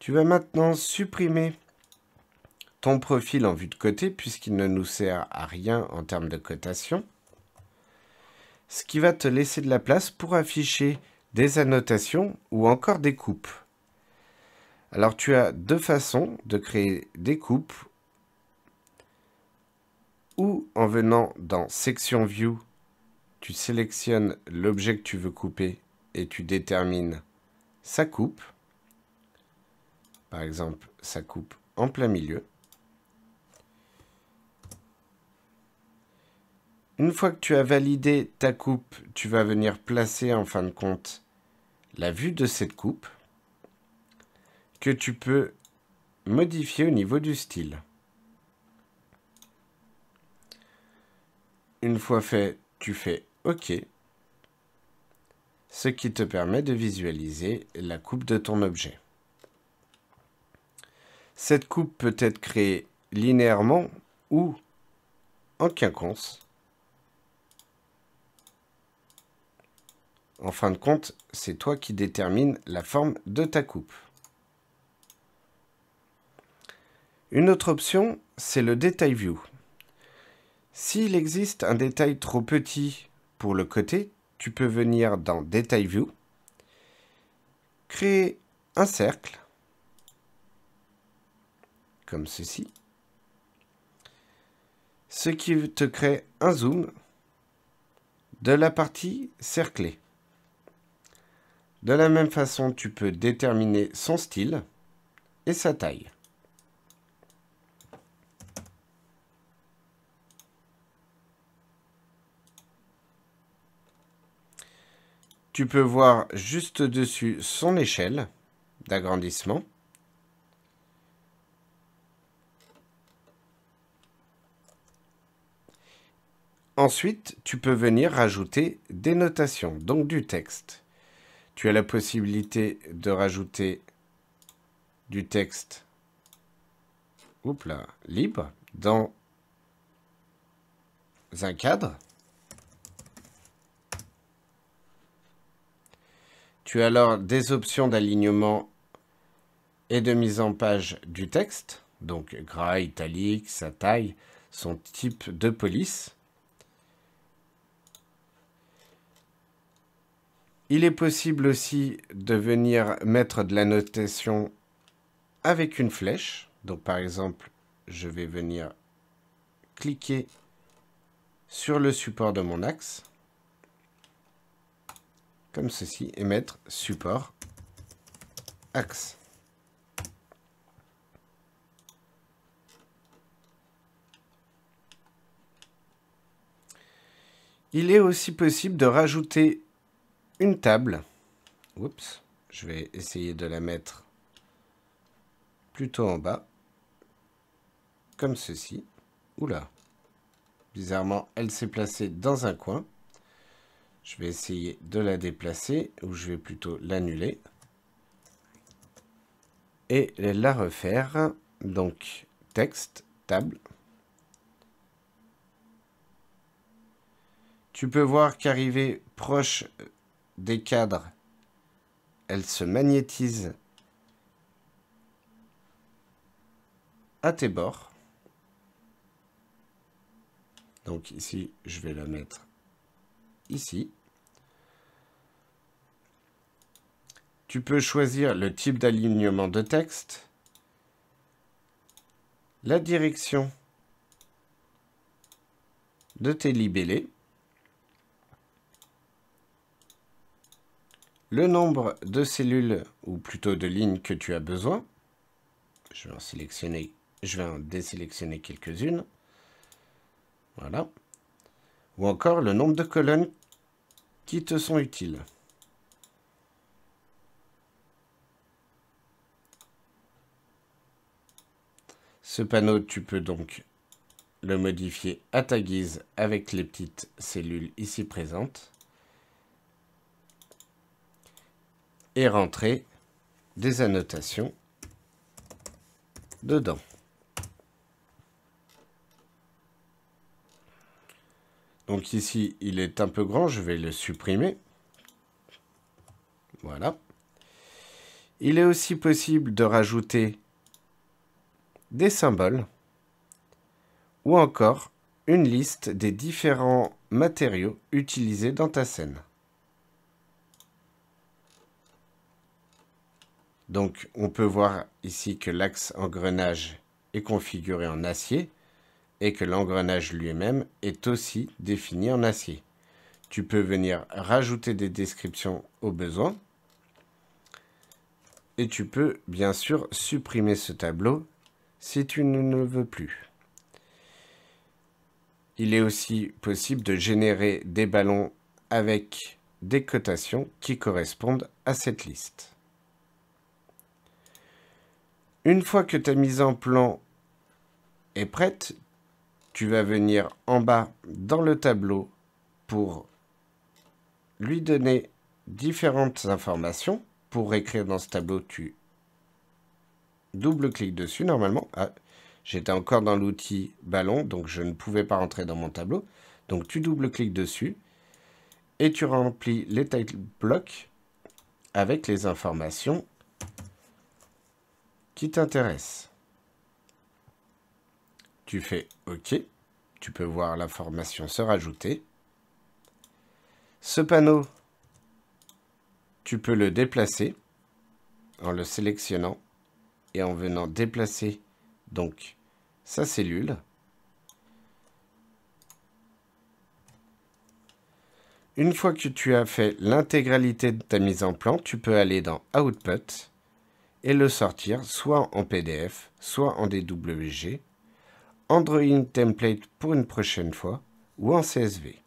Tu vas maintenant supprimer ton profil en vue de côté puisqu'il ne nous sert à rien en termes de cotation. Ce qui va te laisser de la place pour afficher des annotations ou encore des coupes. Alors tu as deux façons de créer des coupes, ou en venant dans Section View, tu sélectionnes l'objet que tu veux couper et tu détermines sa coupe. Par exemple, sa coupe en plein milieu. Une fois que tu as validé ta coupe, tu vas venir placer en fin de compte la vue de cette coupe que tu peux modifier au niveau du style. Une fois fait, tu fais OK, ce qui te permet de visualiser la coupe de ton objet. Cette coupe peut être créée linéairement ou en quinconce. En fin de compte, c'est toi qui détermines la forme de ta coupe. Une autre option, c'est le Detail View. S'il existe un détail trop petit pour le côté, tu peux venir dans Detail View, créer un cercle, comme ceci, ce qui te crée un zoom de la partie cerclée. De la même façon, tu peux déterminer son style et sa taille. Tu peux voir juste dessus son échelle d'agrandissement. Ensuite, tu peux venir rajouter des notations, donc du texte. Tu as la possibilité de rajouter du texte libre dans un cadre. Tu as alors des options d'alignement et de mise en page du texte, donc gras, italique, sa taille, son type de police. Il est possible aussi de venir mettre de la notation avec une flèche. Donc par exemple, je vais venir cliquer sur le support de mon axe, comme ceci, et mettre support axe. Il est aussi possible de rajouter une table. Oups, je vais essayer de la mettre plutôt en bas, comme ceci. Oula, bizarrement, elle s'est placée dans un coin. Je vais essayer de la déplacer, ou je vais plutôt l'annuler. Et la refaire. Donc, texte, table. Tu peux voir qu'arrivée proche des cadres, elle se magnétise à tes bords. Donc ici, je vais la mettre ici. Tu peux choisir le type d'alignement de texte, la direction de tes libellés, le nombre de cellules, ou plutôt de lignes que tu as besoin. Je vais en désélectionner quelques-unes. Voilà. Ou encore le nombre de colonnes qui te sont utiles. Ce panneau, tu peux donc le modifier à ta guise avec les petites cellules ici présentes et rentrer des annotations dedans. Donc ici, il est un peu grand, je vais le supprimer. Voilà. Il est aussi possible de rajouter des symboles ou encore une liste des différents matériaux utilisés dans ta scène. Donc, on peut voir ici que l'axe engrenage est configuré en acier et que l'engrenage lui-même est aussi défini en acier. Tu peux venir rajouter des descriptions au besoin et tu peux bien sûr supprimer ce tableau si tu ne le veux plus. Il est aussi possible de générer des ballons avec des cotations qui correspondent à cette liste. Une fois que ta mise en plan est prête, tu vas venir en bas dans le tableau pour lui donner différentes informations. Pour écrire dans ce tableau, tu double-cliques dessus normalement. Ah, j'étais encore dans l'outil ballon, donc je ne pouvais pas rentrer dans mon tableau. Donc tu double-cliques dessus et tu remplis les title blocks avec les informations qui t'intéressent. Tu fais OK. Tu peux voir l'information se rajouter. Ce panneau, tu peux le déplacer en le sélectionnant et en venant déplacer donc sa cellule. Une fois que tu as fait l'intégralité de ta mise en plan, tu peux aller dans Output et le sortir soit en PDF, soit en DWG, en Drawing Template pour une prochaine fois ou en CSV.